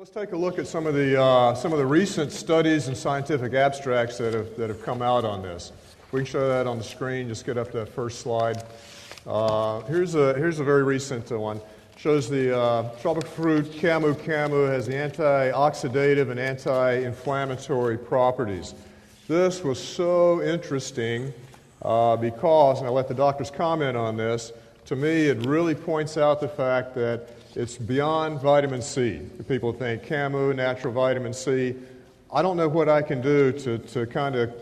Let's take a look at some of the recent studies and scientific abstracts that have come out on this. We can show that on the screen. Just get up to that first slide. Here's a very recent one. Shows the tropical fruit Camu-Camu has the antioxidative and anti-inflammatory properties. This was so interesting because, and I'll let the doctors comment on this, to me it really points out the fact that it's beyond vitamin C. People think Camu, natural vitamin C. I don't know what I can do to kind of,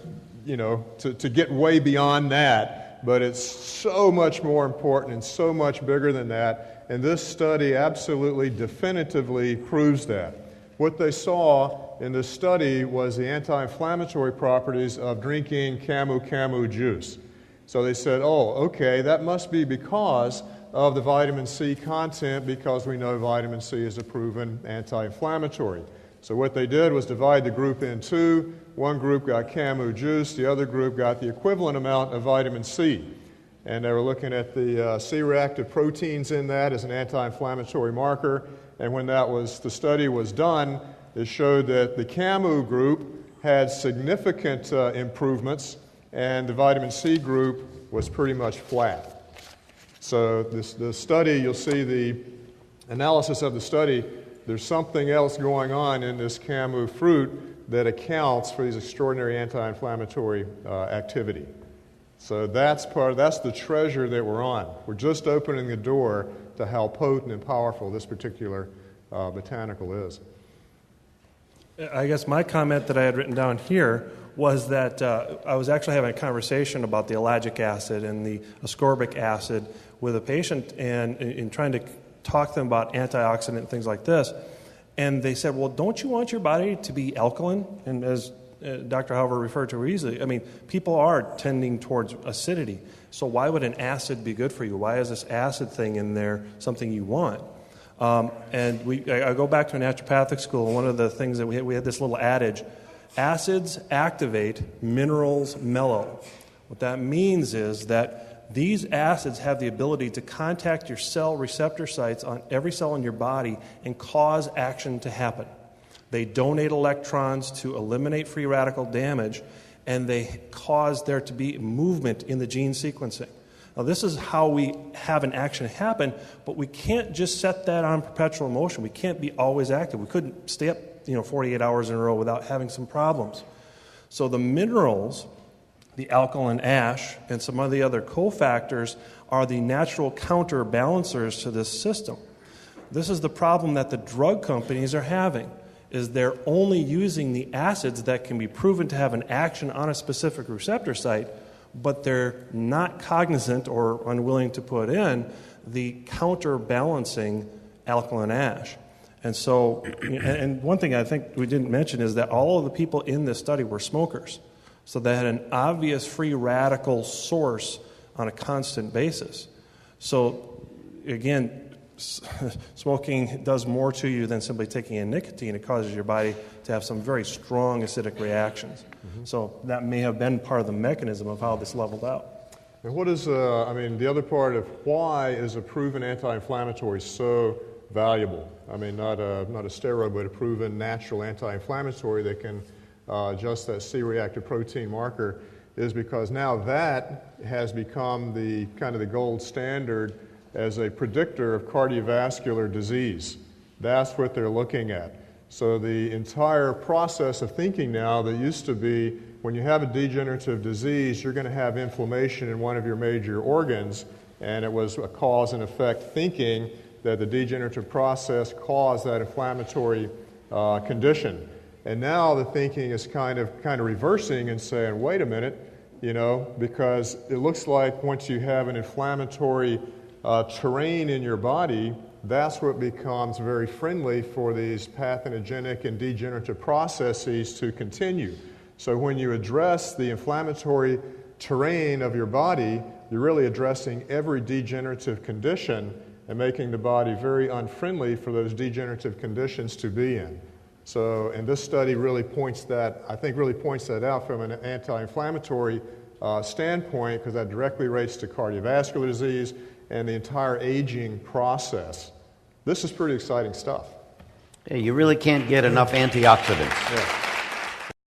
to get way beyond that, but it's so much more important and so much bigger than that. And this study absolutely definitively proves that. What they saw in this study was the anti-inflammatory properties of drinking Camu-Camu juice. So they said, oh, okay, that must be because of the vitamin C content, because we know vitamin C is a proven anti-inflammatory. So what they did was divide the group in two. One group got Camu juice, the other group got the equivalent amount of vitamin C. And they were looking at the C-reactive proteins in that as an anti-inflammatory marker. And when the study was done, it showed that the Camu group had significant improvements, and the vitamin C group was pretty much flat. So the study, you'll see the analysis of the study, there's something else going on in this Camu fruit that accounts for these extraordinary anti-inflammatory activity. So that's the treasure that we're on. We're just opening the door to how potent and powerful this particular botanical is. I guess my comment that I had written down here was that I was actually having a conversation about the ellagic acid and the ascorbic acid with a patient and in trying to talk to them about antioxidant and things like this. And they said, well, don't you want your body to be alkaline? And as Dr. Halver referred to easily, I mean, people are tending towards acidity. So why would an acid be good for you? Why is this acid thing in there something you want? And I go back to a naturopathic school, and one of the things that we had this little adage, acids activate, minerals mellow. What that means is that these acids have the ability to contact your cell receptor sites on every cell in your body and cause action to happen. They donate electrons to eliminate free radical damage, and they cause there to be movement in the gene sequencing. Now, this is how we have an action happen, but we can't just set that on perpetual motion. We can't be always active. We couldn't stay up 48 hours in a row without having some problems. So the minerals, the alkaline ash, and some of the other cofactors are the natural counterbalancers to this system. This is the problem that the drug companies are having, is they're only using the acids that can be proven to have an action on a specific receptor site, but they're not cognizant or unwilling to put in the counterbalancing alkaline ash. And so, and one thing I think we didn't mention is that all of the people in this study were smokers. So they had an obvious free radical source on a constant basis. So again, smoking does more to you than simply taking in nicotine. It causes your body to have some very strong acidic reactions. Mm-hmm. So that may have been part of the mechanism of how this leveled out. And what is, the other part of why is a proven anti-inflammatory so valuable? I mean, not a steroid, but a proven natural anti-inflammatory that can adjust that C-reactive protein marker, is because now that has become the kind of the gold standard as a predictor of cardiovascular disease. That's what they're looking at. So the entire process of thinking now that used to be when you have a degenerative disease, you're going to have inflammation in one of your major organs, and it was a cause and effect thinking that the degenerative process caused that inflammatory condition. And now the thinking is kind of reversing and saying, wait a minute, because it looks like once you have an inflammatory terrain in your body, that's what becomes very friendly for these pathogenic and degenerative processes to continue. So when you address the inflammatory terrain of your body, you're really addressing every degenerative condition and making the body very unfriendly for those degenerative conditions to be in. So, and this study really points that out from an anti-inflammatory standpoint, because that directly relates to cardiovascular disease and the entire aging process. This is pretty exciting stuff. Hey, you really can't get enough antioxidants. Yeah.